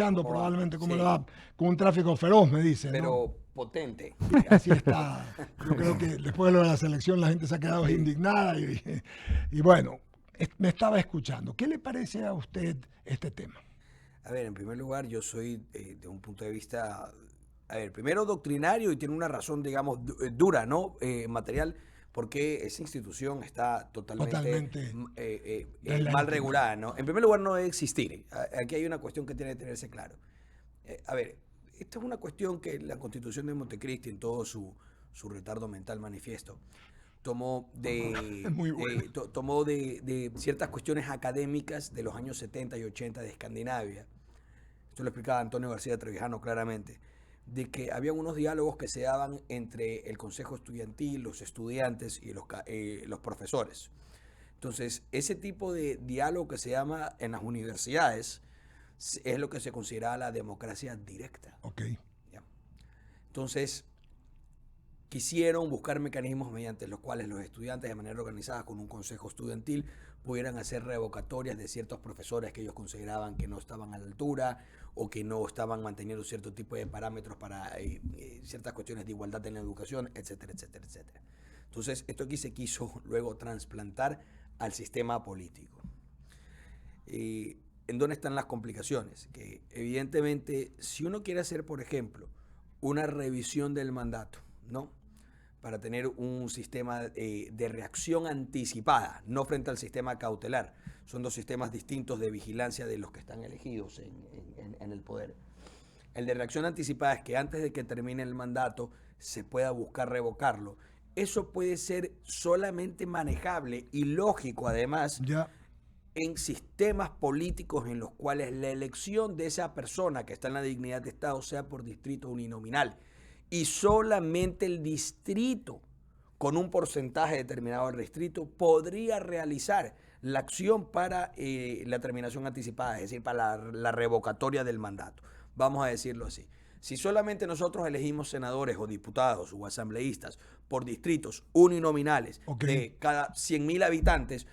escuchando probablemente cómo le va con un tráfico feroz, me dice, pero ¿no? potente. Así está. Yo creo que después de lo de la selección la gente se ha quedado indignada y bueno, me estaba escuchando. ¿Qué le parece a usted este tema? A ver, en primer lugar, yo soy de un punto de vista, a ver, primero doctrinario y tiene una razón, digamos, dura, ¿no? Material, porque esa institución está totalmente Totalmente mal deslegitimada. regulada, ¿no? En primer lugar, no debe existir. Aquí hay una cuestión que tiene que tenerse claro. A ver, esta es una cuestión que la Constitución de Montecristi, en todo su retardo mental manifiesto, tomó Es muy bueno. tomó de ciertas cuestiones académicas de los años 70 y 80 de Escandinavia. Esto lo explicaba Antonio García Trevijano claramente, de que había unos diálogos que se daban entre el consejo estudiantil, los estudiantes y los profesores. Entonces, ese tipo de diálogo que se llama en las universidades es lo que se considera la democracia directa. Ok. ¿Ya? Entonces, quisieron buscar mecanismos mediante los cuales los estudiantes de manera organizada con un consejo estudiantil pudieran hacer revocatorias de ciertos profesores que ellos consideraban que no estaban a la altura o que no estaban manteniendo cierto tipo de parámetros para ciertas cuestiones de igualdad en la educación, etcétera, etcétera, etcétera. Entonces, esto aquí se quiso luego trasplantar al sistema político. ¿En dónde están las complicaciones? Que evidentemente, si uno quiere hacer, por ejemplo, una revisión del mandato, ¿no? Para tener un sistema de reacción anticipada, no frente al sistema cautelar. Son dos sistemas distintos de vigilancia de los que están elegidos en el poder. El de reacción anticipada es que antes de que termine el mandato se pueda buscar revocarlo. Eso puede ser solamente manejable y lógico, además, Ya. en sistemas políticos en los cuales la elección de esa persona que está en la dignidad de Estado sea por distrito uninominal y solamente el distrito con un porcentaje determinado del distrito podría realizar la acción para la terminación anticipada, es decir, para la revocatoria del mandato. Vamos a decirlo así. Si solamente nosotros elegimos senadores o diputados o asambleístas por distritos uninominales Ok. de cada 100.000 habitantes,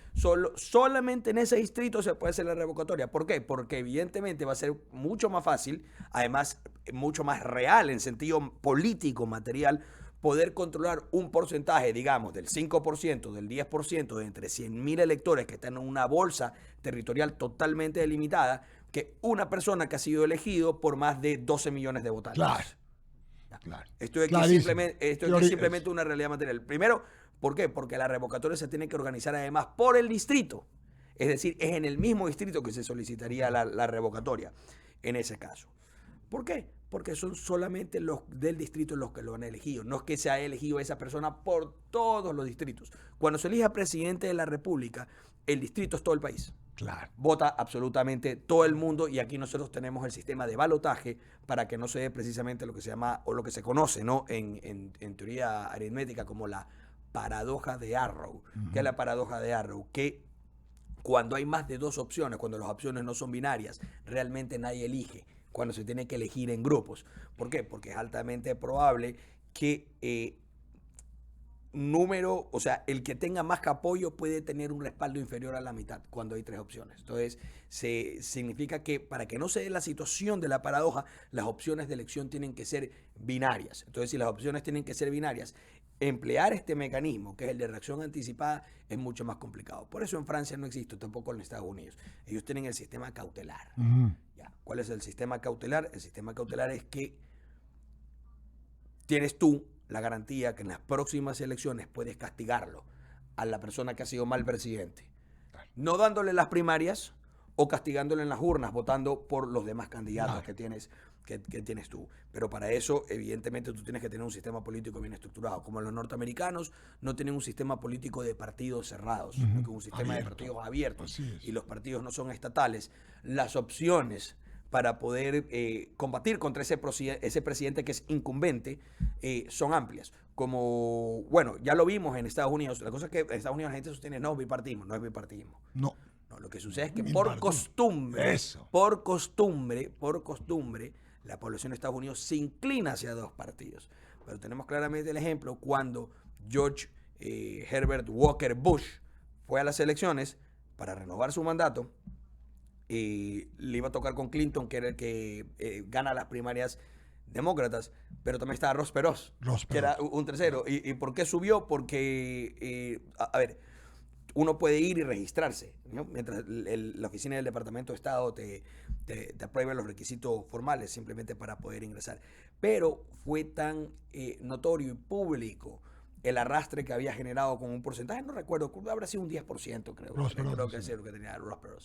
solamente en ese distrito se puede hacer la revocatoria. ¿Por qué? Porque evidentemente va a ser mucho más fácil, además mucho más real en sentido político, material, poder controlar un porcentaje, digamos, del 5%, del 10%, de entre 100.000 electores que están en una bolsa territorial totalmente delimitada, que una persona que ha sido elegido por más de 12 millones de votantes. Claro. Claro. Esto es Clarísimo. simplemente una realidad material. Primero, ¿por qué? Porque la revocatoria se tiene que organizar además por el distrito. Es decir, es en el mismo distrito que se solicitaría la revocatoria en ese caso. ¿Por qué? Porque son solamente los del distrito los que lo han elegido. No es que se haya elegido esa persona por todos los distritos. Cuando se elija presidente de la República, el distrito es todo el país. Claro. Vota absolutamente todo el mundo y aquí nosotros tenemos el sistema de balotaje para que no se dé precisamente lo que se llama o lo que se conoce, ¿no? en teoría aritmética como la paradoja de Arrow. ¿Qué es la paradoja de Arrow? Que cuando hay más de dos opciones, cuando las opciones no son binarias, realmente nadie elige, cuando se tiene que elegir en grupos. ¿Por qué? Porque es altamente probable que número, o sea, el que tenga más apoyo puede tener un respaldo inferior a la mitad cuando hay tres opciones. Entonces, significa que para que no se dé la situación de la paradoja, las opciones de elección tienen que ser binarias. Entonces, si las opciones tienen que ser binarias, emplear este mecanismo, que es el de reacción anticipada, es mucho más complicado. Por eso en Francia no existe, tampoco en Estados Unidos. Ellos tienen el sistema cautelar. ¿Ya? ¿Cuál es el sistema cautelar? El sistema cautelar es que tienes tú la garantía que en las próximas elecciones puedes castigarlo a la persona que ha sido mal presidente, no dándole las primarias o castigándole en las urnas, votando por los demás candidatos que tienes tú. Pero para eso, evidentemente, tú tienes que tener un sistema político bien estructurado. Como los norteamericanos no tienen un sistema político de partidos cerrados, sino que un sistema de partidos abiertos. Y los partidos no son estatales. Las opciones para poder combatir contra ese presidente que es incumbente son amplias. Como, bueno, ya lo vimos en Estados Unidos. La cosa es que en Estados Unidos la gente sostiene, no, bipartismo, no es bipartismo. No. No, lo que sucede es que por costumbre, la población de Estados Unidos se inclina hacia dos partidos. Pero tenemos claramente el ejemplo cuando George Herbert Walker Bush fue a las elecciones para renovar su mandato. le iba a tocar con Clinton, que era el que gana las primarias demócratas, pero también estaba Ross Perot, que era un tercero. ¿Y por qué subió? Porque, a ver, uno puede ir y registrarse, ¿no? Mientras la oficina del Departamento de Estado te apruebe los requisitos formales simplemente para poder ingresar. Pero fue tan notorio y público el arrastre que había generado con un porcentaje, no recuerdo, habrá sido un 10%, creo que es lo que tenía Ross Perot,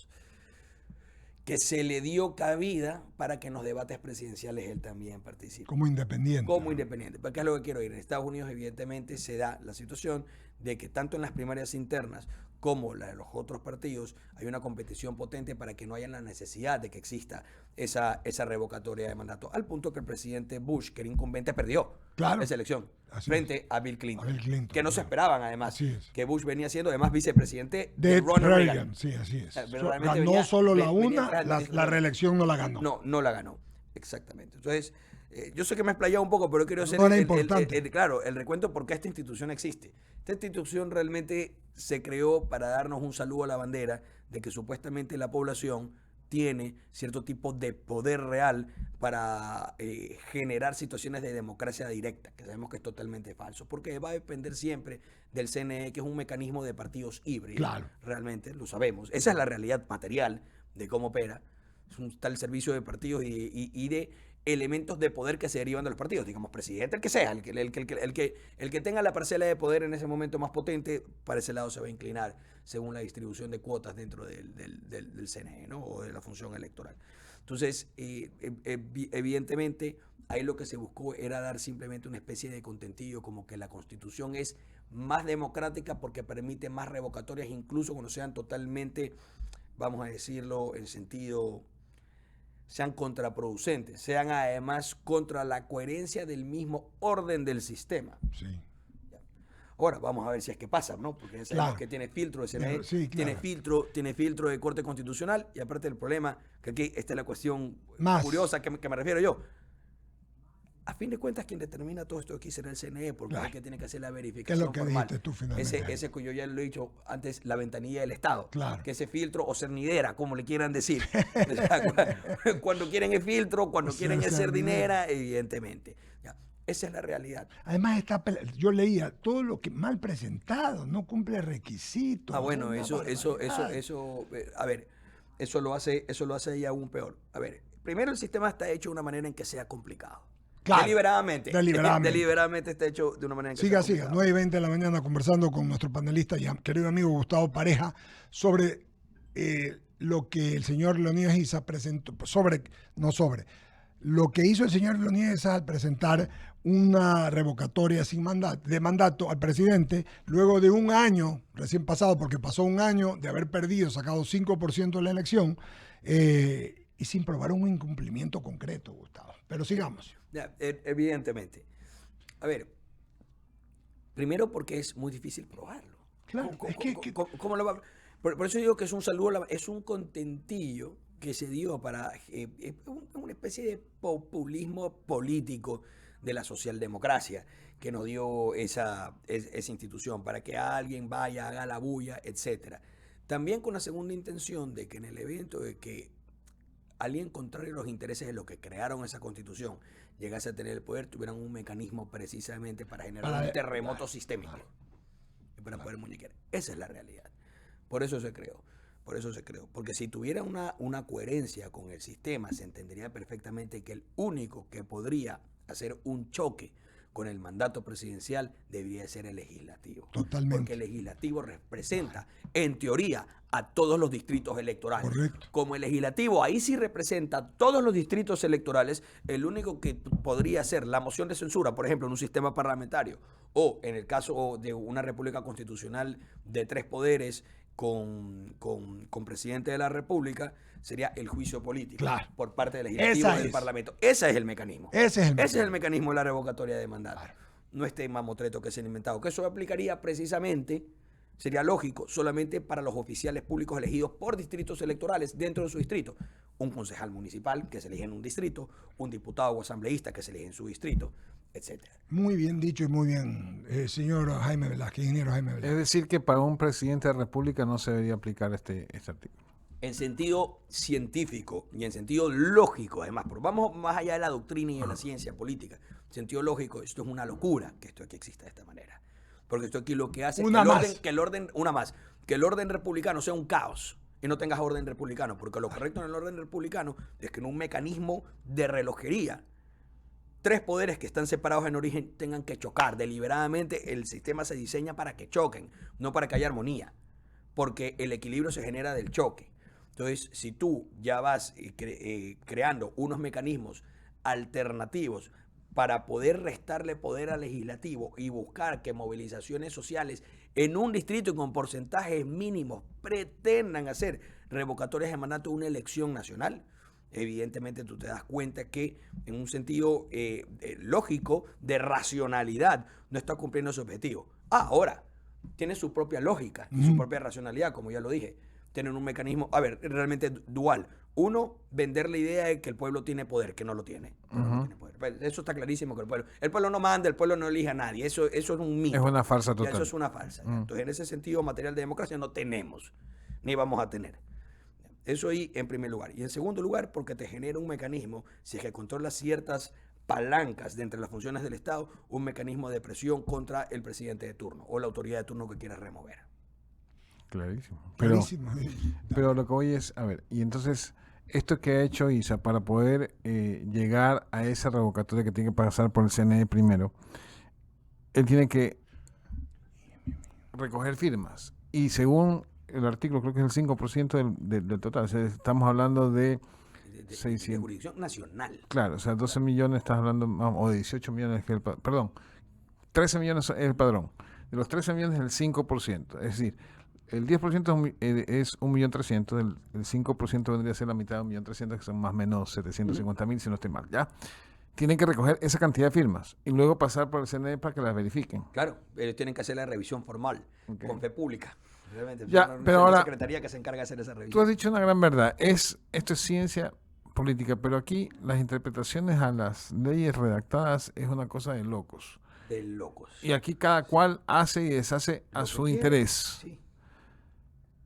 que se le dio cabida para que en los debates presidenciales él también participe. Como independiente. Como independiente. ¿Para qué es lo que quiero ir? En Estados Unidos, evidentemente, se da la situación de que tanto en las primarias internas como la de los otros partidos hay una competición potente para que no haya la necesidad de que exista esa revocatoria de mandato. Al punto que el presidente Bush, que era incumbente, perdió esa elección frente a Bill Clinton. Que no se esperaban, además. Que Bush venía siendo, además, vicepresidente de Ronald Reagan. Sí, así es. Ganó solo la reelección no la ganó. No la ganó. Exactamente. Entonces, yo sé que me he explayado un poco, pero quiero hacer el recuento porque esta institución existe. Esta institución realmente se creó para darnos un saludo a la bandera de que supuestamente la población tiene cierto tipo de poder real para generar situaciones de democracia directa, que sabemos que es totalmente falso, porque va a depender siempre del CNE, que es un mecanismo de partidos híbridos. Claro. Realmente, lo sabemos. Esa es la realidad material de cómo opera. Es un tal servicio de partidos y de elementos de poder que se derivan de los partidos, digamos, presidente, el que sea, el que tenga la parcela de poder en ese momento más potente, para ese lado se va a inclinar según la distribución de cuotas dentro del CNE, ¿no? O de la función electoral. Entonces, evidentemente, ahí lo que se buscó era dar simplemente una especie de contentillo, como que la Constitución es más democrática porque permite más revocatorias, incluso cuando sean totalmente, vamos a decirlo, en sentido, sean contraproducentes, sean además contra la coherencia del mismo orden del sistema. Sí. Ahora, vamos a ver si es que pasa, ¿no? Porque sabemos que tiene filtro de CNE, tiene filtro de Corte Constitucional, y aparte del problema, que aquí esta es la cuestión curiosa que me refiero yo. A fin de cuentas, quien determina todo esto aquí será el CNE, porque es el que tiene que hacer la verificación ¿Qué es lo que formal. dijiste tú finalmente? Ese que yo ya lo he dicho antes, la ventanilla del Estado. Claro. Que ese filtro, o cernidera, como le quieran decir. Cuando quieren el filtro, cuando quieren el cerdinera, evidentemente. Ya. Esa es la realidad. Además, yo leía todo lo que mal presentado, no cumple requisitos. Bueno, a ver, eso lo hace ya aún peor. A ver, primero el sistema está hecho de una manera en que sea complicado. Claro, deliberadamente está hecho de una manera en que sea complicado. 9:20 de la mañana conversando con nuestro panelista y querido amigo Gustavo Pareja sobre lo que el señor Leonidas Issa presentó, lo que hizo el señor Leonidas Issa al presentar una revocatoria de mandato al presidente luego de un año recién pasado, porque pasó un año de haber sacado 5% de la elección, y sin probar un incumplimiento concreto, Gustavo. Pero sigamos. Ya, evidentemente. A ver, primero porque es muy difícil probarlo. Claro. ¿Cómo lo va? Por eso digo que es un saludo, es un contentillo que se dio para una especie de populismo político de la socialdemocracia que nos dio esa institución, para que alguien vaya, haga la bulla, etcétera. También con la segunda intención de que en el evento de que alguien contrario a los intereses de los que crearon esa constitución llegase a tener el poder, tuvieran un mecanismo precisamente para generar un terremoto sistémico y para poder muñequear. Esa es la realidad. Por eso se creó. Porque si tuviera una coherencia con el sistema, se entendería perfectamente que el único que podría hacer un choque con el mandato presidencial debería ser el legislativo. Totalmente. Porque el legislativo representa, en teoría, a todos los distritos electorales. Correcto. Como el legislativo ahí sí representa a todos los distritos electorales, el único que podría hacer la moción de censura, por ejemplo, en un sistema parlamentario, o en el caso de una república constitucional de 3 poderes con presidente de la República, sería el juicio político por parte del legislativo y del Parlamento. Ese es el mecanismo. Ese es el mecanismo de la revocatoria de mandato. Claro. No este mamotreto que se han inventado. Que eso aplicaría precisamente, sería lógico, solamente para los oficiales públicos elegidos por distritos electorales dentro de su distrito. Un concejal municipal que se elige en un distrito, un diputado o asambleísta que se elige en su distrito, etcétera. Muy bien dicho y muy bien, señor Jaime Velázquez, ingeniero Jaime Velázquez. Es decir, que para un presidente de la República no se debería aplicar este artículo. en sentido científico y en sentido lógico, además, porque vamos más allá de la doctrina y de la ciencia política. En sentido lógico, esto es una locura que esto aquí exista de esta manera. Porque esto aquí lo que hace es que el orden republicano sea un caos y no tengas orden republicano. Porque lo correcto en el orden republicano es que en un mecanismo de relojería, 3 poderes que están separados en origen tengan que chocar. Deliberadamente el sistema se diseña para que choquen, no para que haya armonía. Porque el equilibrio se genera del choque. Entonces, si tú ya vas creando unos mecanismos alternativos para poder restarle poder al legislativo y buscar que movilizaciones sociales en un distrito y con porcentajes mínimos pretendan hacer revocatorias de mandato de una elección nacional, evidentemente tú te das cuenta que en un sentido lógico, de racionalidad, no está cumpliendo su objetivo. Ahora, tiene su propia lógica y su propia racionalidad, como ya lo dije. Tienen un mecanismo, realmente dual. Uno, vender la idea de que el pueblo tiene poder, que no lo tiene. No tiene poder. Eso está clarísimo que el pueblo no manda, el pueblo no elige a nadie. Eso es un mito. Es una farsa total. Eso es una farsa. Entonces, en ese sentido, material de democracia no tenemos, ni vamos a tener. Eso ahí en primer lugar. Y en segundo lugar, porque te genera un mecanismo, si es que controla ciertas palancas de entre las funciones del Estado, un mecanismo de presión contra el presidente de turno o la autoridad de turno que quieras remover. Clarísimo. Pero lo que voy es, a ver, y entonces, esto que ha hecho ISA para poder llegar a esa revocatoria que tiene que pasar por el CNE primero, él tiene que recoger firmas. Y según el artículo, creo que es el 5% del total. O sea, estamos hablando de 600. De jurisdicción nacional. Claro, o sea, 12 millones estás hablando, o de 18 millones, perdón, 13 millones es el padrón. De los 13 millones es el 5%. Es decir, el 10% es 1.300.000, el 5% vendría a ser la mitad de 1.300.000, que son más o menos 750.000, si no estoy mal, ¿ya? Tienen que recoger esa cantidad de firmas y luego pasar por el CNE para que las verifiquen. Claro, ellos tienen que hacer la revisión formal, con fe pública. Realmente, ya, pero ahora, la secretaría que se encarga de hacer esa revisión. Tú has dicho una gran verdad, esto es ciencia política, pero aquí las interpretaciones a las leyes redactadas es una cosa de locos. De locos. Y aquí cada cual hace y deshace a su interés. Sí.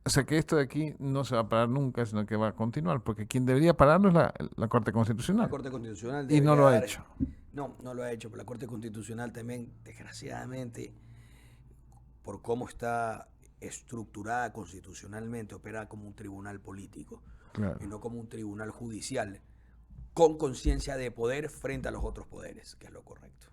O sea que esto de aquí no se va a parar nunca, sino que va a continuar, porque quien debería pararlo es la Corte Constitucional. La Corte Constitucional y no lo ha hecho. No lo ha hecho, pero la Corte Constitucional también, desgraciadamente, por cómo está estructurada constitucionalmente, opera como un tribunal político, claro, y no como un tribunal judicial, con conciencia de poder frente a los otros poderes, que es lo correcto.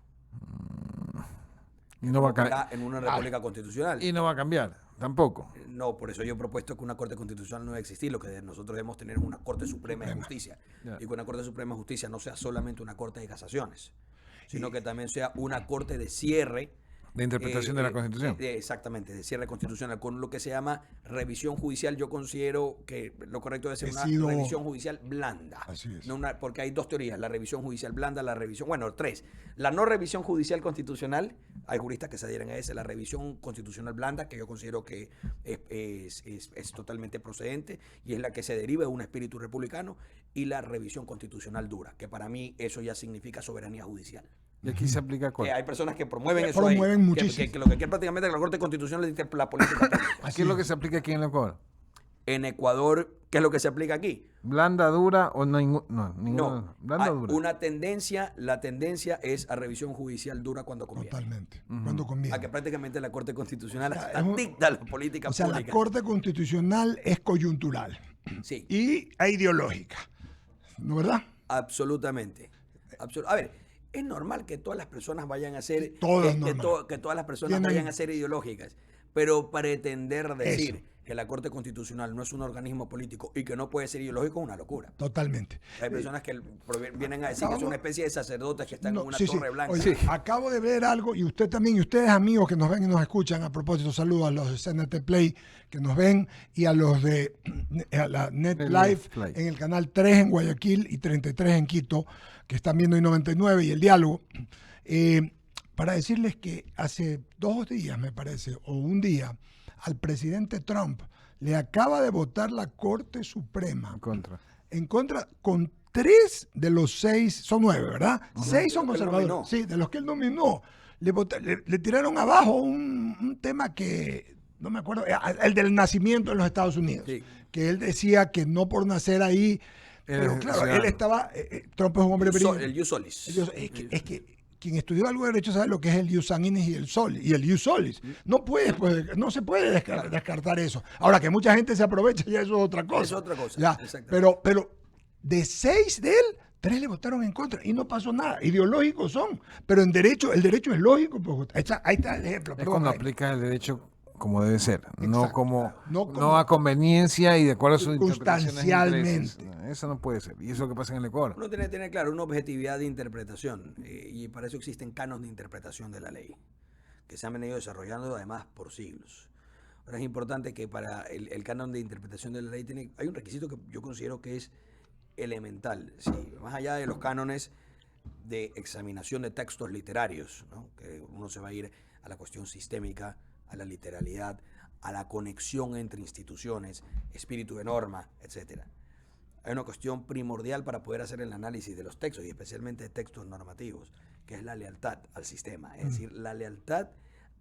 Y no va a cambiar. En una república constitucional. Y no va a cambiar, tampoco. No, por eso yo he propuesto que una Corte Constitucional no debe existir. Lo que nosotros debemos tener es una Corte Suprema de Justicia. Yeah. Y que una Corte Suprema de Justicia no sea solamente una Corte de casaciones, sino que también sea una Corte de cierre. De interpretación de la Constitución. Exactamente, de cierre constitucional, con lo que se llama revisión judicial. Yo considero que lo correcto debe ser una revisión judicial blanda. Así es. No porque hay 2 teorías, la revisión judicial blanda, la revisión, 3. La no revisión judicial constitucional, hay juristas que se adhieren a esa, la revisión constitucional blanda, que yo considero que es totalmente procedente y es la que se deriva de un espíritu republicano, y la revisión constitucional dura, que para mí eso ya significa soberanía judicial. Y aquí se aplica cuál. Hay personas que promueven eso. Promueven muchísimo. Que lo que quiere prácticamente la Corte Constitucional es la política. ¿Aquí es lo que se aplica aquí en Ecuador? En Ecuador, ¿qué es lo que se aplica aquí? ¿Blanda, dura o ninguna? No, blanda, dura. La tendencia es a revisión judicial dura cuando conviene. Totalmente, cuando conviene. A que prácticamente la Corte Constitucional dicta la política pública. La Corte Constitucional es coyuntural. Sí. Y ideológica. ¿No, verdad? Absolutamente. A ver, es normal que todas las personas vayan a ser que todas las personas vayan a ser ideológicas, pero pretender decir que la Corte Constitucional no es un organismo político y que no puede ser ideológico es una locura. Totalmente. Hay personas que vienen a decir que son una especie de sacerdotes que están en una torre blanca. Oye, acabo de ver algo, y usted también, y ustedes amigos que nos ven y nos escuchan, a propósito, saludos a los de CNT Play que nos ven, y a los de la Net Live en el canal 3 en Guayaquil y 33 en Quito, que están viendo I99 y El Diálogo, para decirles que hace 2 días, me parece, o un día, al presidente Trump le acaba de votar la Corte Suprema en contra con 3 de los 6, son 9, ¿verdad? 6 son conservadores. Sí, de los que él nominó. Le tiraron abajo un tema que no me acuerdo, el del nacimiento en los Estados Unidos, Sí. que él decía que no por nacer ahí, pero claro, él estaba, Trump es un hombre brillante. El jus solis. Es que quien estudió algo de derecho sabe lo que es el ius sanguinis y el ius solis. No se puede descartar eso. Ahora, que mucha gente se aprovecha, ya eso es otra cosa. Es otra cosa, Ya, exactamente. pero de 6 de él, 3 le votaron en contra y no pasó nada. Ideológicos son, pero en derecho, el derecho es lógico. Pues, ahí está el ejemplo. Es Perdón, cuando Jaime. aplicas el derecho como debe ser, no Exacto, como claro. No como- no a conveniencia y de acuerdo a sus interpretaciones e Circunstancialmente. intereses. No, eso no puede ser. Y eso es lo que pasa en el Ecuador. Uno tiene que tener claro una objetividad de interpretación y para eso existen cánones de interpretación de la ley que se han venido desarrollando además por siglos. Ahora es importante que para el canon de interpretación de la ley hay un requisito que yo considero que es elemental. Sí, más allá de los cánones de examinación de textos literarios, ¿no? Que uno se va a ir a la cuestión sistémica, a la literalidad, a la conexión entre instituciones, espíritu de norma, etcétera. Hay una cuestión primordial para poder hacer el análisis de los textos y especialmente de textos normativos, que es la lealtad al sistema, es decir, la lealtad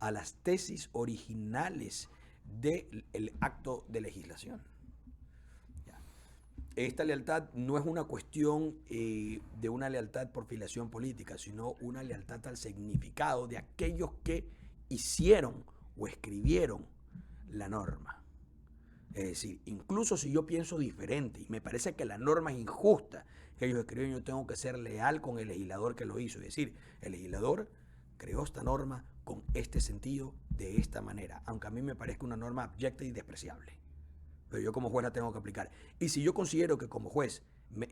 a las tesis originales del acto de legislación. Ya. Esta lealtad no es una cuestión de una lealtad por filiación política, sino una lealtad al significado de aquellos que hicieron o escribieron la norma. Es decir, incluso si yo pienso diferente y me parece que la norma es injusta que ellos escribieron, yo tengo que ser leal con el legislador que lo hizo. Es decir, el legislador creó esta norma con este sentido, de esta manera, aunque a mí me parezca una norma abyecta y despreciable. Pero yo como juez la tengo que aplicar. Y si yo considero que como juez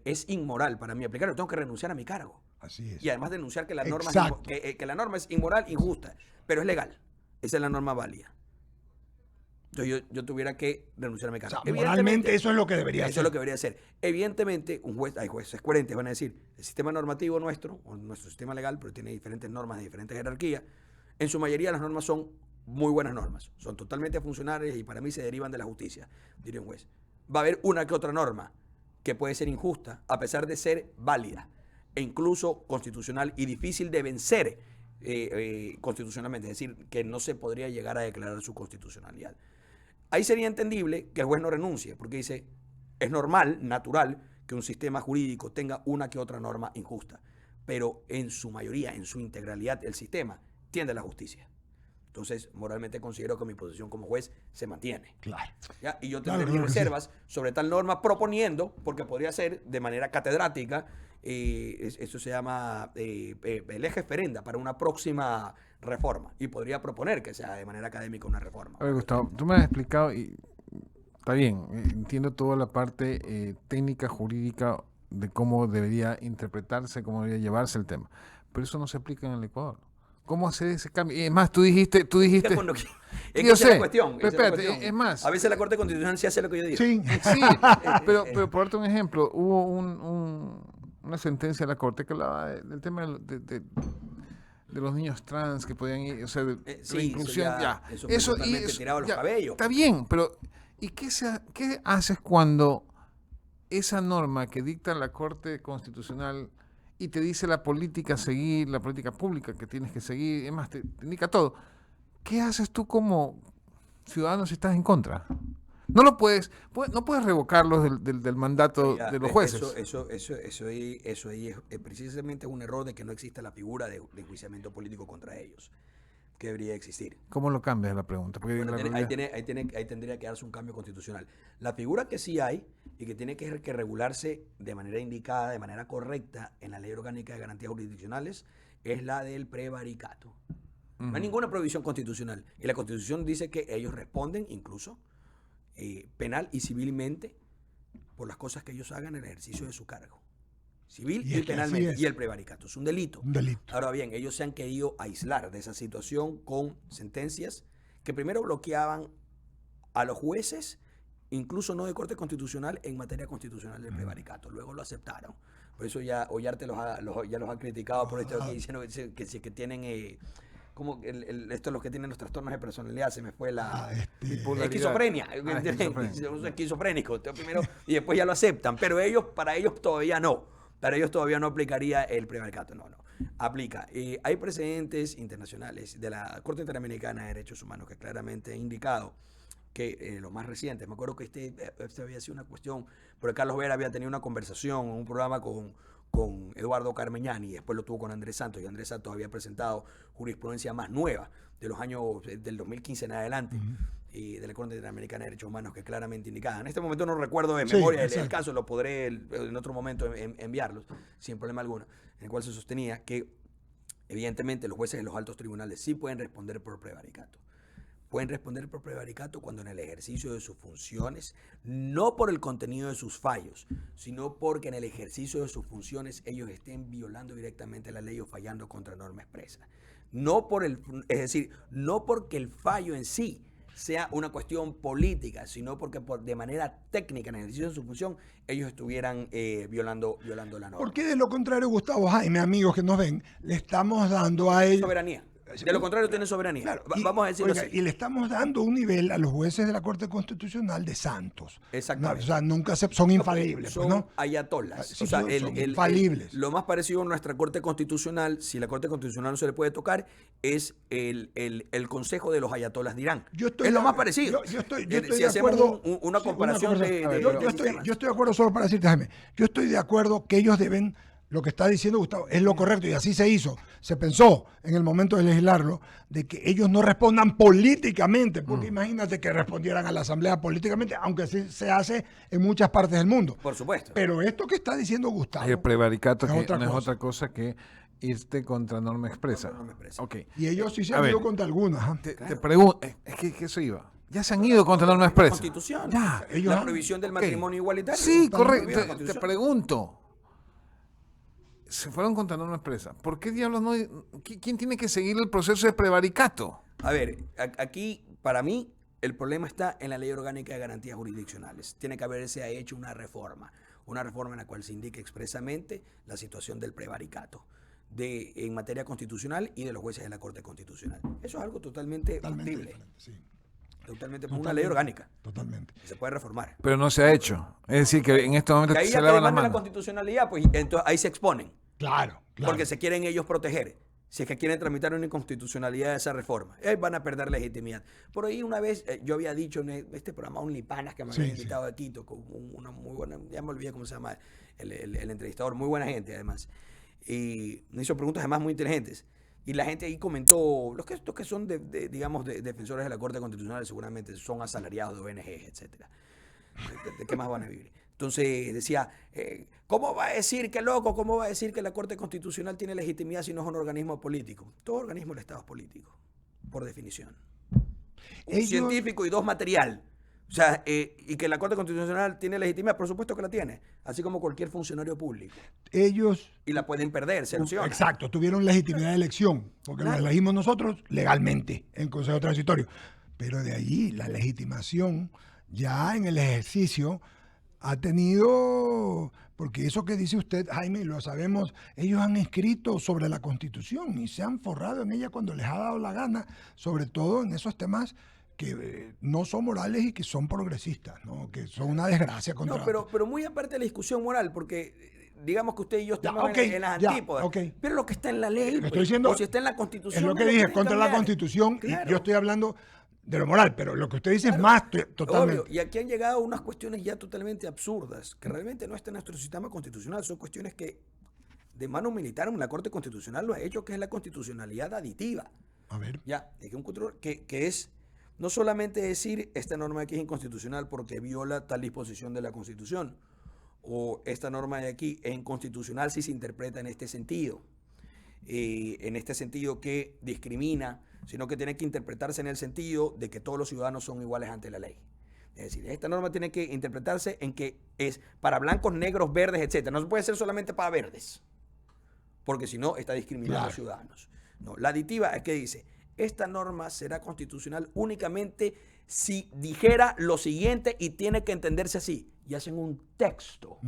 es inmoral para mí aplicarlo, tengo que renunciar a mi cargo. Así es. Y además denunciar que la norma, Exacto. que la norma es inmoral, injusta, pero es legal. Esa es la norma válida. Entonces yo tuviera que renunciar a mi O cargo. sea, moralmente eso es lo que debería Eso ser. es lo que debería ser. Evidentemente, hay jueces coherentes, van a decir, el sistema normativo nuestro, o nuestro sistema legal, pero tiene diferentes normas de diferentes jerarquías, en su mayoría las normas son muy buenas normas, son totalmente funcionales y para mí se derivan de la justicia, diría un juez. Va a haber una que otra norma que puede ser injusta, a pesar de ser válida, e incluso constitucional y difícil de vencer constitucionalmente, es decir, que no se podría llegar a declarar su constitucionalidad. Ahí sería entendible que el juez no renuncie, porque dice, es normal, natural, que un sistema jurídico tenga una que otra norma injusta, pero en su mayoría, en su integralidad, el sistema tiende a la justicia. Entonces, moralmente considero que mi posición como juez se mantiene. Claro. ¿Ya? Y yo Claro, tendré mis claro que sí. reservas sobre tal norma proponiendo, porque podría ser de manera catedrática, eso se llama el eje ferenda para una próxima reforma. Y podría proponer que sea de manera académica una reforma. A ver, Gustavo, tú me has explicado y está bien, entiendo toda la parte técnica, jurídica de cómo debería interpretarse, cómo debería llevarse el tema, pero eso no se aplica en el Ecuador. ¿Cómo hacer ese cambio? Y es más, tú dijiste... Es que yo esa es la sé, cuestión. pero esa es la espérate, cuestión. es más. A veces la Corte Constitucional sí hace lo que yo digo. Sí. Sí, pero por darte un ejemplo, hubo una sentencia de la Corte que hablaba del tema de los niños trans que podían ir, o sea, de Sí, la inclusión, ya. eso fue totalmente tirado a los ya, cabellos. Está bien, pero ¿y qué haces cuando esa norma que dicta la Corte Constitucional y te dice la política a seguir, la política pública que tienes que seguir, es más, te indica todo? ¿Qué haces tú como ciudadano si estás en contra? No lo puedes revocarlos del mandato Oiga, de los jueces. Eso ahí es precisamente un error de que no exista la figura de enjuiciamiento político contra ellos, que debería existir. ¿Cómo lo cambias la pregunta? Porque Bueno, la realidad- ahí tendría que darse un cambio constitucional. La figura que sí hay y que tiene que regularse de manera indicada, de manera correcta en la Ley Orgánica de Garantías Jurisdiccionales es la del prevaricato. No hay ninguna prohibición constitucional. Y la Constitución dice que ellos responden incluso penal y civilmente por las cosas que ellos hagan en el ejercicio de su cargo. Civil Y y es que penalmente. así es. Y el prevaricato es un delito. Un delito. Ahora bien, ellos se han querido aislar de esa situación con sentencias que primero bloqueaban a los jueces, incluso no de corte constitucional, en materia constitucional del prevaricato. Luego lo aceptaron. Por eso ya Ollarte ya los ha criticado por esto aquí, diciendo que tienen... como esto es lo que tienen los trastornos de personalidad, se me fue la Bipolaridad. esquizofrenia. Esquizofrenia. Son esquizofrénicos. Entonces, primero, y después ya lo aceptan, pero para ellos todavía no. Para ellos todavía no aplicaría el prevaricato. No. aplica. Hay precedentes internacionales de la Corte Interamericana de Derechos Humanos que claramente ha indicado que lo más reciente, me acuerdo que este había sido una cuestión, porque Carlos Vera había tenido una conversación en un programa con Eduardo Carmeñani y después lo tuvo con Andrés Santos, y Andrés Santos había presentado jurisprudencia más nueva de los años del 2015 en adelante. Y de la Corte Interamericana de Derechos Humanos que claramente indicada. En este momento no recuerdo de memoria el caso, lo podré en otro momento enviarlos sin problema alguno, en el cual se sostenía que evidentemente los jueces de los altos tribunales sí pueden responder por prevaricato. Pueden responder por prevaricato cuando en el ejercicio de sus funciones, no por el contenido de sus fallos, sino porque en el ejercicio de sus funciones ellos estén violando directamente la ley o fallando contra norma expresa. No es decir, no porque el fallo en sí sea una cuestión política, sino porque de manera técnica, en el ejercicio de su función, ellos estuvieran violando la norma. Porque de lo contrario, Gustavo Jaime, amigos que nos ven, le estamos dando a ellos... Soberanía. De lo contrario, tienen soberanía. Claro, vamos a decirlo así. Y le estamos dando un nivel a los jueces de la Corte Constitucional de santos. Exactamente. O sea, nunca son infalibles. Son ¿no? ayatolas. Sí, o sea, son infalibles. Lo más parecido a nuestra Corte Constitucional, si la Corte Constitucional no se le puede tocar, es el Consejo de los Ayatolas de Irán. Es lo más parecido. Yo estoy si de hacemos acuerdo, una comparación yo estoy de acuerdo, solo para decirte, Jaime, yo estoy de acuerdo que ellos deben... Lo que está diciendo Gustavo es lo correcto y así se hizo. Se pensó en el momento de legislarlo de que ellos no respondan políticamente, porque imagínate que respondieran a la Asamblea políticamente, aunque sí se hace en muchas partes del mundo. Por supuesto. Pero esto que está diciendo Gustavo... El prevaricato es que no es otra cosa que irte contra norma expresa. Okay. Y ellos sí se han ido contra algunas. Te pregunto, es que eso iba. Ya se han ido contra norma expresa. Constitución. Ya. La prohibición del matrimonio igualitario. Sí, correcto. Te pregunto. Se fueron contra norma expresa. ¿Por qué diablos no? ¿Quién tiene que seguir el proceso de prevaricato? A ver, aquí, para mí, el problema está en la Ley Orgánica de Garantías Jurisdiccionales. Tiene que haberse hecho una reforma en la cual se indique expresamente la situación del prevaricato en materia constitucional y de los jueces de la Corte Constitucional. Eso es algo totalmente factible. Sí. Totalmente, una ley orgánica. Totalmente. Se puede reformar. Pero no se ha hecho. Es decir, que en estos momentos ahí se lavan las manos. la constitucionalidad, pues entonces ahí se exponen. Claro. Porque se quieren ellos proteger. Si es que quieren tramitar una inconstitucionalidad de esa reforma, van a perder legitimidad. Por ahí una vez yo había dicho en este programa Unlipanas que me había invitado de Quito, con una muy buena, ya me olvidé cómo se llama el entrevistador, muy buena gente además. Y me hizo preguntas además muy inteligentes. Y la gente ahí comentó, los que son digamos, defensores de la Corte Constitucional seguramente son asalariados de ONGs, etcétera. ¿De qué más van a vivir? Entonces decía, ¿cómo va a decir que la Corte Constitucional tiene legitimidad si no es un organismo político? Todo organismo del Estado es político, por definición. Científico y dos material. O sea, y que la Corte Constitucional tiene legitimidad, por supuesto que la tiene, así como cualquier funcionario público. Y la pueden perder, se erosiona. Exacto, tuvieron legitimidad de elección, porque lo elegimos nosotros legalmente en el Consejo Transitorio. Pero de allí la legitimación ya en el ejercicio ha tenido, porque eso que dice usted, Jaime, lo sabemos, ellos han escrito sobre la Constitución y se han forrado en ella cuando les ha dado la gana, sobre todo en esos temas que no son morales y que son progresistas, ¿no? Que son una desgracia contra... No, pero muy aparte de la discusión moral, porque digamos que usted y yo estamos en las antípodas, pero lo que está en la ley, estoy diciendo, o si está en la Constitución... Es lo que dije, contra la Constitución, claro. Y yo estoy hablando de lo moral, pero lo que usted dice es más totalmente... Obvio, y aquí han llegado unas cuestiones ya totalmente absurdas, que realmente no están en nuestro sistema constitucional, son cuestiones que de mano militar la Corte Constitucional lo ha hecho, que es la constitucionalidad aditiva. A ver. Ya, es un control que es... No solamente decir esta norma de aquí es inconstitucional porque viola tal disposición de la Constitución, o esta norma de aquí es inconstitucional si se interpreta en este sentido que discrimina, sino que tiene que interpretarse en el sentido de que todos los ciudadanos son iguales ante la ley. Es decir, esta norma tiene que interpretarse en que es para blancos, negros, verdes, etc. No puede ser solamente para verdes, porque si no está discriminando a los ciudadanos. No, la aditiva es que dice... Esta norma será constitucional únicamente si dijera lo siguiente y tiene que entenderse así. Y hacen un texto.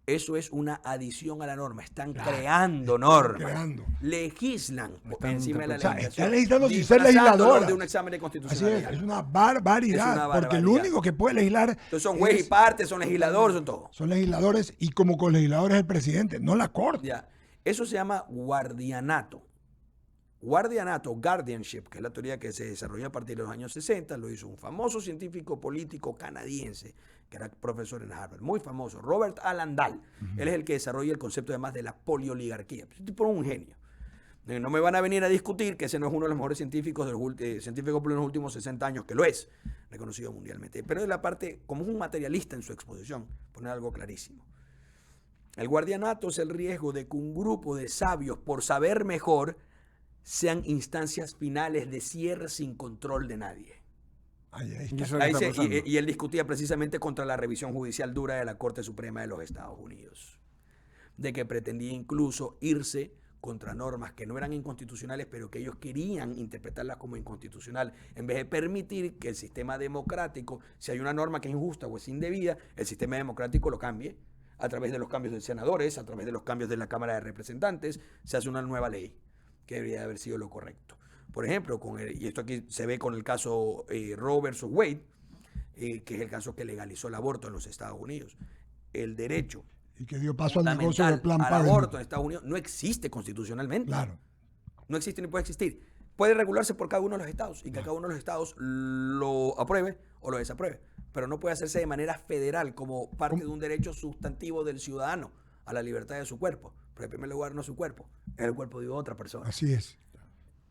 Eso es una adición a la norma. Están creando normas. Legislan encima de la legislación. Están legislando sin ser legisladores. De un examen de constitucionalidad. Es una barbaridad. Porque el único que puede legislar... Entonces son juez y parte, son legisladores, son todo. Son legisladores y como colegisladores el presidente, no la Corte. Ya. Eso se llama guardianato. Guardianship, que es la teoría que se desarrolló a partir de los años 60, lo hizo un famoso científico político canadiense, que era profesor en Harvard, muy famoso, Robert Alan Dahl. Él es el que desarrolla el concepto además de la polioligarquía. Ese tipo es un genio. No me van a venir a discutir que ese no es uno de los mejores científicos científicos por los últimos 60 años, que lo es, reconocido mundialmente. Pero de la parte, como es un materialista en su exposición, poner algo clarísimo. El guardianato es el riesgo de que un grupo de sabios, por saber mejor, sean instancias finales de cierre sin control de nadie. Ahí Y está. eso es lo que está pasando. Y él discutía precisamente contra la revisión judicial dura de la Corte Suprema de los Estados Unidos, de que pretendía incluso irse contra normas que no eran inconstitucionales, pero que ellos querían interpretarlas como inconstitucional, en vez de permitir que el sistema democrático, si hay una norma que es injusta o es indebida, el sistema democrático lo cambie a través de los cambios de senadores, a través de los cambios de la Cámara de Representantes, se hace una nueva ley, que debería haber sido lo correcto. Por ejemplo, y esto aquí se ve con el caso Roe versus Wade, que es el caso que legalizó el aborto en los Estados Unidos. El derecho Y que dio paso al negocio del fundamental Plan al Parenthood. aborto en Estados Unidos no existe constitucionalmente. Claro. No existe ni puede existir. Puede regularse por cada uno de los estados y que cada uno de los estados lo apruebe o lo desapruebe, pero no puede hacerse de manera federal como parte de un derecho sustantivo del ciudadano a la libertad de su cuerpo. Pero en primer lugar no es su cuerpo, es el cuerpo de otra persona, Así es.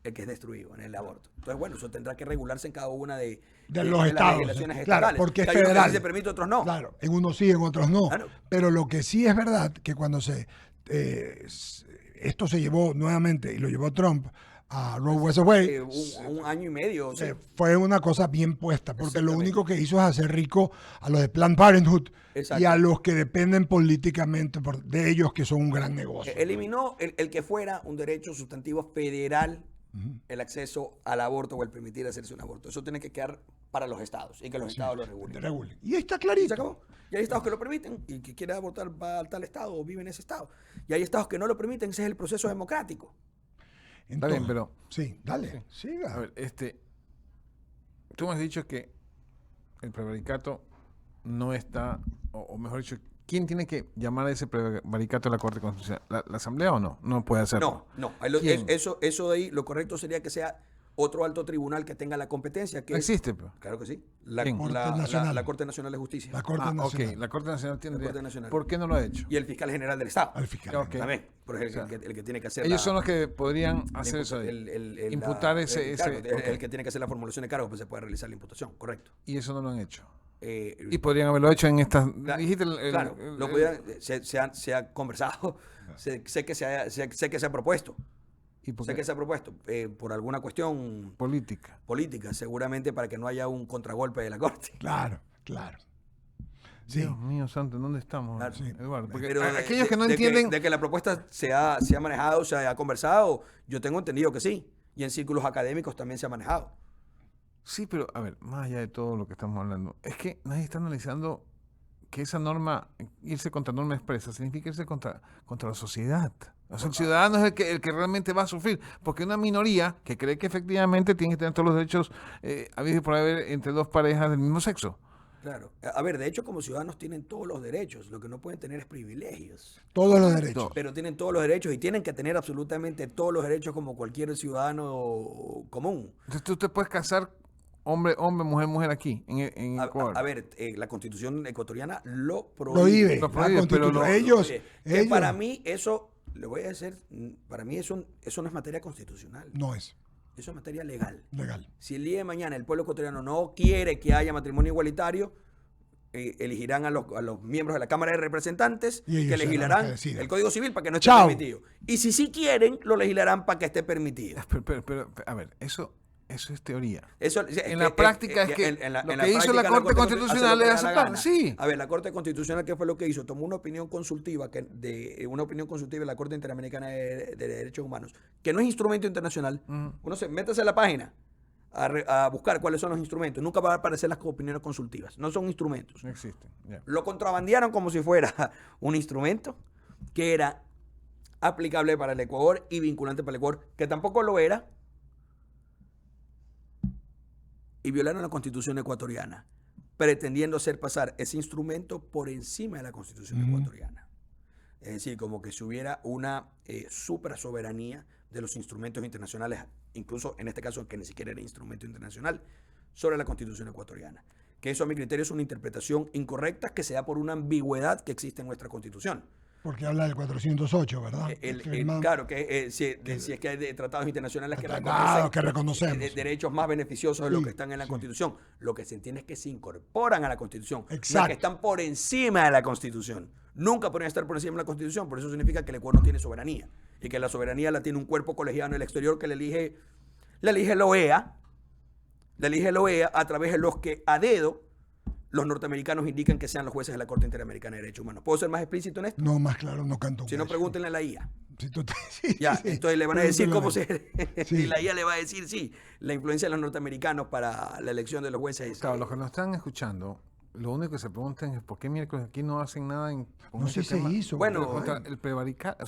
el que es destruido en el aborto. Entonces, bueno, eso tendrá que regularse en cada una de Los las estados. legislaciones Claro, estatales. porque es Que hay unos que federal. sí se permite, otros no. Claro, en unos sí, en otros no. Claro. Pero lo que sí es verdad, que cuando esto se llevó nuevamente, y lo llevó Trump a Roe vs. Wade, Un año y medio. Sí. fue una cosa bien puesta, porque lo Exactamente. único que hizo es hacer rico a los de Planned Parenthood Exacto. y a los que dependen políticamente de ellos, que son un gran negocio. Eliminó el que fuera un derecho sustantivo federal el acceso al aborto o el permitir hacerse un aborto. Eso tiene que quedar para los estados y que los estados lo regulen. Regulen. Y ahí está Y clarito. se acabó. Y hay estados que lo permiten y que quiere abortar va a tal estado o vive en ese estado. Y hay estados que no lo permiten, ese es el proceso democrático. Está bien, pero Sí, dale, siga. a ver, tú me has dicho que el prevaricato no está, o mejor dicho, ¿quién tiene que llamar a ese prevaricato a la Corte Constitucional? ¿La Asamblea o no? No puede hacerlo. No. ¿Quién? Eso de ahí, lo correcto sería que sea otro alto tribunal que tenga la competencia. Que No existe, pues. Claro que sí. La ¿Quién? Corte Nacional. la Corte Nacional de Justicia. La Corte Nacional. Ok, la Corte Nacional tiene. La Corte Nacional. ¿Por qué no lo ha hecho? Y el fiscal general del Estado. Al fiscal. Ok. También. Porque es O sea, el que tiene que hacer Ellos son los que podrían hacer eso ahí. Imputar ese. claro, ok. el que tiene que hacer la formulación de cargos, pues se puede realizar la imputación. Correcto. Y eso no lo han hecho. Y Y podrían haberlo hecho en estas. Dijiste claro, lo podía- se ha conversado, sé que se ha propuesto, ¿Y por sé qué? que se ha propuesto por alguna cuestión Política. política, seguramente para que no haya un contragolpe de la Corte. Claro, claro. Sí. Dios mío santo, ¿dónde estamos, Claro. Eduardo? Porque Pero aquellos que no entienden. de que la propuesta se ha manejado, se ha conversado, yo tengo entendido que sí, y en círculos académicos también se ha manejado. Sí, pero a ver, más allá de todo lo que estamos hablando, es que nadie está analizando que esa norma, irse contra norma expresa, significa irse contra la sociedad. O sea, el ciudadano es el que realmente va a sufrir, porque una minoría que cree que efectivamente tiene que tener todos los derechos habidos y por haber entre dos parejas del mismo sexo. Claro. A ver, de hecho, como ciudadanos tienen todos los derechos, lo que no pueden tener es privilegios. Todos los derechos. Pero tienen todos los derechos y tienen que tener absolutamente todos los derechos como cualquier ciudadano común. Entonces tú te puedes casar hombre, mujer, mujer aquí, en Ecuador. A ver, la constitución ecuatoriana lo Prohíbe. Lo La prohíbe, pero Constitución. lo- ellos, Que ellos para mí eso, le voy a decir, para mí eso no es materia constitucional, no es eso es materia legal. legal. Si el día de mañana el pueblo ecuatoriano no quiere que haya matrimonio igualitario, elegirán a los miembros de la Cámara de Representantes Y ellos que serán los legislarán que decidan. el Código Civil para que no esté Chao. permitido. Y si sí quieren, lo legislarán para que esté permitido. Pero, a ver, eso es teoría. Eso, En la práctica es que lo que hizo la Corte Constitucional es aceptar, sí. A ver, la Corte Constitucional, ¿qué fue lo que hizo? Tomó una opinión consultiva de la Corte Interamericana de Derechos Humanos, que no es instrumento internacional. Métase a la página a buscar cuáles son los instrumentos. Nunca va a aparecer las opiniones consultivas. No son instrumentos. No existen. Ya. Lo contrabandearon como si fuera un instrumento que era aplicable para el Ecuador y vinculante para el Ecuador, que tampoco lo era. Y violaron la Constitución ecuatoriana, pretendiendo hacer pasar ese instrumento por encima de la Constitución ecuatoriana. Es decir, como que si hubiera una supra soberanía de los instrumentos internacionales, incluso en este caso que ni siquiera era instrumento internacional, sobre la Constitución ecuatoriana. Que eso a mi criterio es una interpretación incorrecta que se da por una ambigüedad que existe en nuestra Constitución. Porque habla del 408, ¿verdad? Claro, que si es que hay tratados internacionales que reconocemos derechos más beneficiosos de los que están en la Constitución. Lo que se entiende es que se incorporan a la Constitución, no es que están por encima de la Constitución. Nunca podrían estar por encima de la Constitución, por eso significa que el Ecuador no tiene soberanía y que la soberanía la tiene un cuerpo colegiado en el exterior que le elige la OEA, a través de los que a dedo los norteamericanos indican que sean los jueces de la Corte Interamericana de Derechos Humanos. ¿Puedo ser más explícito en esto? No, más claro, no canto. Si no, pregúntenle a la IA. Ya, entonces le van a decir cómo se... Y la IA le va a decir, sí, la influencia de los norteamericanos para la elección de los jueces. Claro, los que nos están escuchando, lo único que se preguntan es ¿por qué miércoles aquí no hacen nada con este tema? Se hizo. Bueno, contra el prevaricado.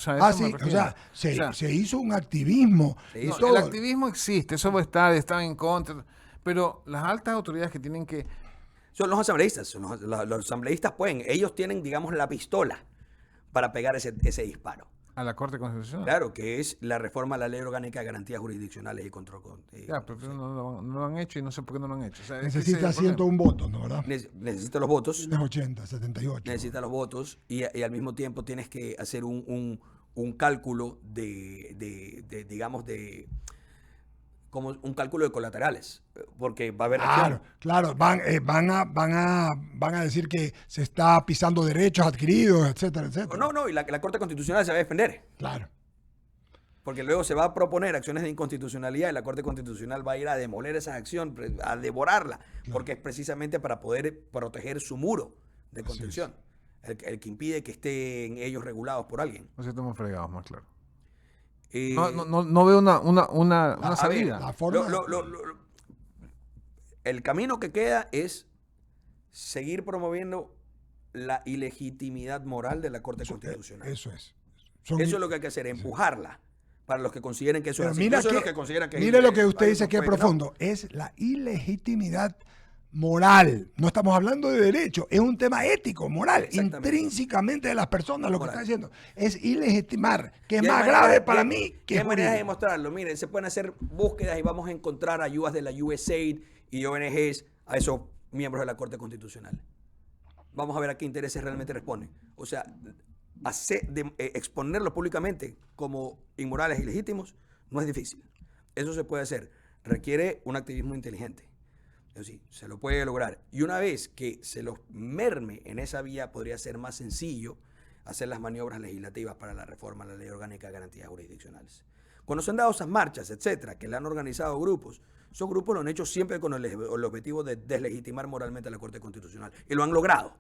Se hizo un activismo. El activismo existe, eso va a estar en contra. Pero las altas autoridades que tienen que... Son los asambleístas. Los asambleístas ellos tienen, digamos, la pistola para pegar ese disparo. A la Corte Constitucional. Claro, que es la reforma a la Ley Orgánica de Garantías Jurisdiccionales y Control. Pero no lo han hecho y no sé por qué no lo han hecho. Necesita 101 votos, ¿no? ¿Verdad? Necesita los votos. Tienes 80, 78. Necesita los votos y al mismo tiempo tienes que hacer un cálculo digamos, como un cálculo de colaterales, porque va a haber acción. Claro, van a decir que se está pisando derechos adquiridos, etcétera, etcétera. No, y la Corte Constitucional se va a defender. Claro. Porque luego se va a proponer acciones de inconstitucionalidad y la Corte Constitucional va a ir a demoler esa acción, a devorarla, porque es precisamente para poder proteger su muro de contención, el que impide que estén ellos regulados por alguien. O sea, estamos fregados, más claro. No veo una salida. El camino que queda es seguir promoviendo la ilegitimidad moral de la Corte Constitucional. Eso es. Eso es lo que hay que hacer, empujarla para los que consideren que eso es así. Mire lo que usted dice que es profundo. Es la ilegitimidad moral. No estamos hablando de derecho, es un tema ético, moral, intrínsecamente de las personas. Lo que está diciendo es ilegitimar, que es más grave para mí que hay maneras de demostrarlo. Miren, se pueden hacer búsquedas y vamos a encontrar ayudas de la USAID y ONGs a esos miembros de la Corte Constitucional. Vamos a ver a qué intereses realmente responden. O sea, exponerlos públicamente como inmorales y ilegítimos no es difícil. Eso se puede hacer. Requiere un activismo inteligente. Sí, se lo puede lograr. Y una vez que se los merme en esa vía, podría ser más sencillo hacer las maniobras legislativas para la reforma a la Ley Orgánica de Garantías Jurisdiccionales. Cuando se han dado esas marchas, etcétera, que le han organizado grupos, esos grupos lo han hecho siempre con el objetivo de deslegitimar moralmente a la Corte Constitucional. Y lo han logrado.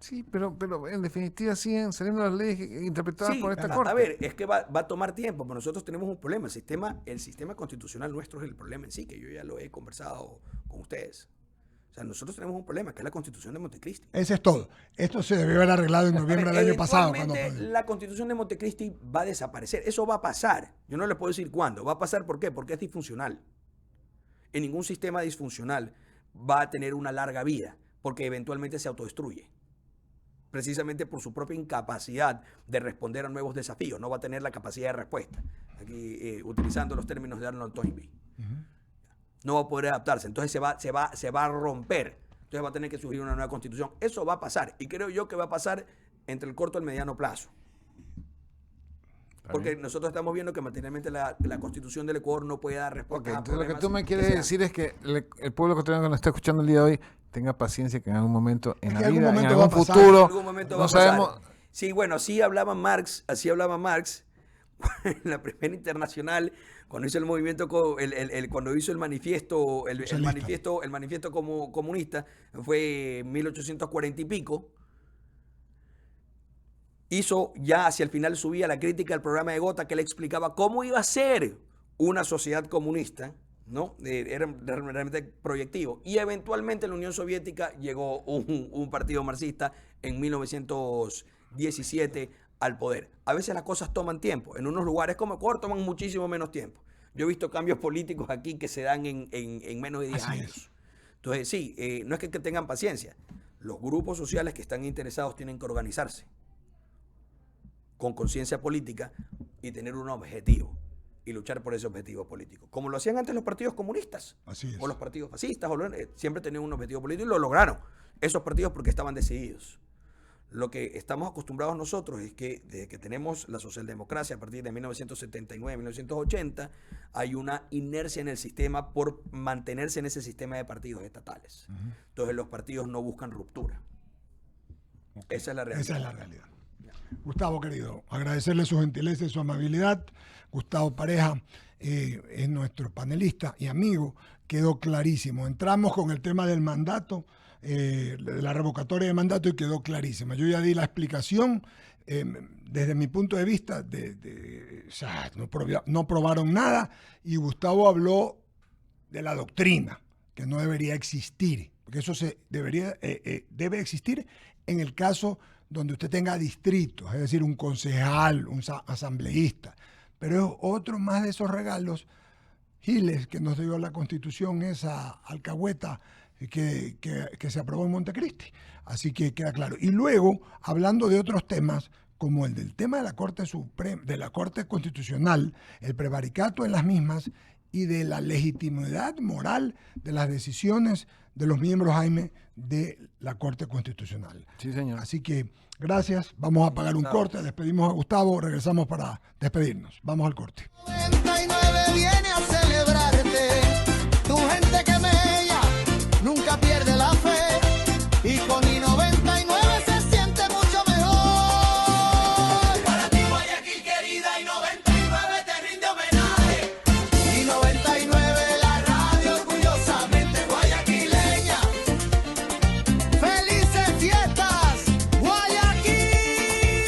Sí, pero en definitiva siguen saliendo las leyes interpretadas por esta Corte. A ver, es que va a tomar tiempo, pero nosotros tenemos un problema. El sistema constitucional nuestro es el problema en sí, que yo ya lo he conversado con ustedes. O sea, nosotros tenemos un problema, que es la Constitución de Montecristi. Ese es todo. Esto se debió haber arreglado en noviembre del año pasado. La Constitución de Montecristi va a desaparecer. Eso va a pasar. Yo no les puedo decir cuándo. Va a pasar, ¿por qué? Porque es disfuncional. En ningún sistema disfuncional va a tener una larga vida, porque eventualmente se autodestruye. Precisamente por su propia incapacidad de responder a nuevos desafíos. No va a tener la capacidad de respuesta. Aquí, utilizando los términos de Arnold Toynbee. No va a poder adaptarse. Entonces se va a romper. Entonces va a tener que surgir una nueva constitución. Eso va a pasar. Y creo yo que va a pasar entre el corto y el mediano plazo. Porque nosotros estamos viendo que materialmente la Constitución del Ecuador no puede dar respuesta. Entonces lo que tú me quieres decir es que el pueblo ecuatoriano que nos está escuchando el día de hoy tenga paciencia, que en algún momento en la vida, en algún futuro, no sabemos. Sí, bueno, así hablaba Marx en la primera internacional, cuando hizo el movimiento, cuando hizo el manifiesto, el manifiesto como comunista, fue en 1840 y pico. Hizo ya hacia el final de su vida la crítica al programa de Gotha, que le explicaba cómo iba a ser una sociedad comunista, ¿no? Era realmente proyectivo. Y eventualmente en la Unión Soviética llegó un partido marxista en 1917 al poder. A veces las cosas toman tiempo. En unos lugares como Ecuador toman muchísimo menos tiempo. Yo he visto cambios políticos aquí que se dan en menos de 10 años. Entonces, sí, no es que tengan paciencia. Los grupos sociales que están interesados tienen que organizarse. con conciencia política y tener un objetivo y luchar por ese objetivo político. Como lo hacían antes los partidos comunistas Así es. o los partidos fascistas, siempre tenían un objetivo político y lo lograron. Esos partidos porque estaban decididos. Lo que estamos acostumbrados nosotros es que desde que tenemos la socialdemocracia a partir de 1979, 1980, hay una inercia en el sistema por mantenerse en ese sistema de partidos estatales. Entonces los partidos no buscan ruptura. Esa es la realidad. Esa es la realidad. Gustavo, querido, agradecerle su gentileza y su amabilidad. Gustavo Pareja es nuestro panelista y amigo. Quedó clarísimo. Entramos con el tema del mandato, la revocatoria de mandato, y quedó clarísima. Yo ya di la explicación. Desde mi punto de vista, o sea, no probaron nada, y Gustavo habló de la doctrina, que no debería existir, porque eso debe existir en el caso donde usted tenga distritos, es decir, un concejal, un asambleísta. Pero es otro más de esos regalos giles que nos dio la Constitución, esa alcahueta que se aprobó en Montecristi. Así que queda claro. Y luego, hablando de otros temas, como el del tema de la Corte Suprema, de la Corte Constitucional, el prevaricato en las mismas y de la legitimidad moral de las decisiones de los miembros, Jaime, de la Corte Constitucional. Sí, señor. Así que gracias. Vamos a pagar un corte. Despedimos a Gustavo. Regresamos para despedirnos. Vamos al corte. 99 viene a celebrar